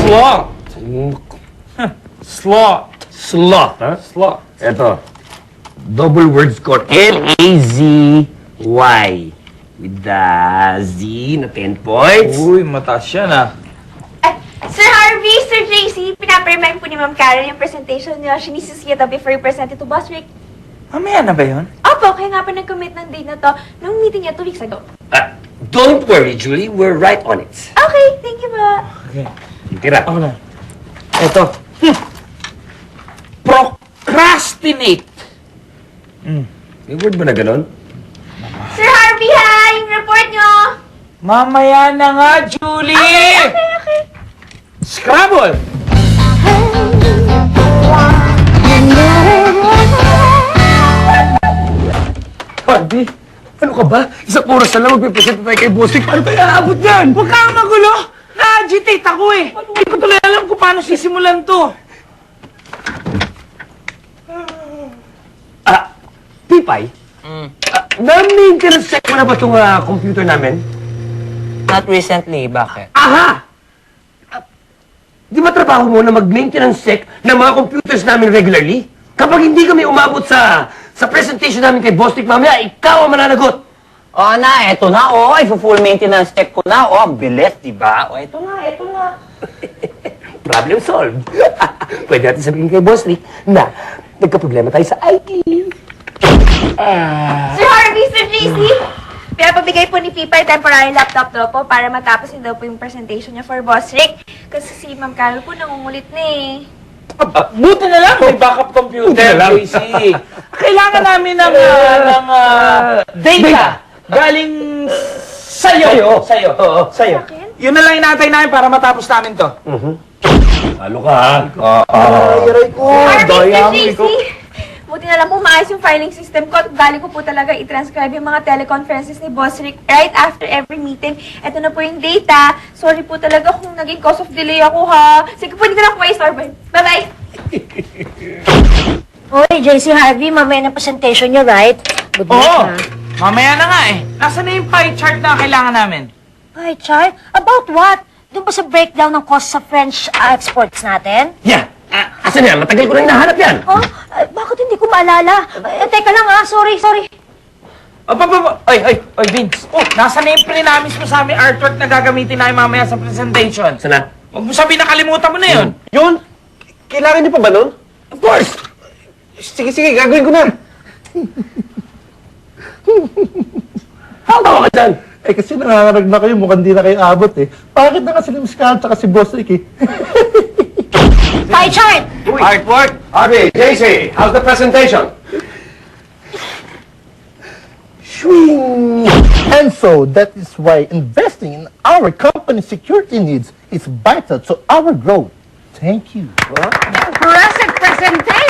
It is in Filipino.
Slot. Slot. Slot, ha? Slot. Eto. Double word score. L-A-Z-Y. With the Z na 10 points. Uy, mataas yan ah. Sir Harvey, Sir JC, pinapermind po ni Ma'am Carol yung presentation niya. She needs to see it before you present it to Boss Rick. Mamaya na ba yun? Opo, kaya nga po nag-commit ng date na to nung meeting niya 2 weeks ago. Don't worry, Julie. We're right on it. Okay, thank you po. Okay. Tira. Ako na. Ito. Procrastinate. May word ba na ganon? Sir Harvey, hi! Yung report niyo! Mamaya na nga, Julie! Okay. Scrabble! Harvey, ano ka ba? Isang oras na lang magpipresent tayo kay Boss Rick. Paano tayo aabot yan? Huwag kang magulo! Na-agitate ako eh! Hindi ko tuloy alam kung paano sisimulan to. Pipay? Na-maintenance check mo na ba itong computer namin? Not recently, bakit? Aha! Di ba trabaho mo na mag-maintenance check ng mga computers namin regularly? Kapag hindi kami umabot sa presentation namin kay Boss Rick mamaya, ikaw ang mananagot! Oo na, eto na, full maintenance check ko na. Ang bilis, di ba? Eto na. Problem solved. Pwede natin sabihin kay Boss Rick na nagka-problema tayo sa IT. Sir Harvey, Sir JC, pinapabigay po ni Pipa yung temporary laptop daw po para matapos niya daw po yung presentation niya for Boss Rick. Kasi si Ma'am Carol po nangungulit na eh. Buti na lang, may backup computer, Buti na lang. JC. Kailangan namin ng data. Galing sa'yo. Sa'yo. Oo. Sa'yo. Akin? Yun na lang inaantay namin para matapos namin to. Halo ka, ha? Aray ko. Harvey, Sir JC, buti na lang po maayos yung filing system ko at galing ko po talaga i-transcribe yung mga teleconferences ni Boss Rick right after every meeting. Ito na po yung data. Sorry po talaga kung naging cause of delay ako, ha. Sige po, hindi ko na po ma-istorbo. Bye-bye! Hoy, JC Harvey, mamaya na presentation niyo, right? Good luck, Oo. ha? Mamaya na nga eh. Nasaan na yung pie chart na kailangan namin? Hi, Char. About what? Doon ba sa breakdown ng cost sa French exports natin? Yeah. Asan yan? Matagal ko na hinahanap yan. Oh, bakit hindi ko maalala? Teka lang, sorry. Oy, Vince. Nasaan na yung pre-namis mo sa aming artwork na gagamitin namin mamaya sa presentation? Sana? Huwag mo sabihin nakalimutan mo na yun. Yun? Kailangan niyo pa ba nun? Of course! Sige, gagawin ko na. Hawak ka dyan. Eh kasi nangangarag na kayo, mukhang di na kayo abot eh. Bakit na kasi si Miss Carl tsaka si Boss Rick eh? Pie chart! Artwork. Harvey, JC, how's the presentation? Swing! And so, that is why investing in our company's security needs is vital to our growth. Thank you. Impressive presentation!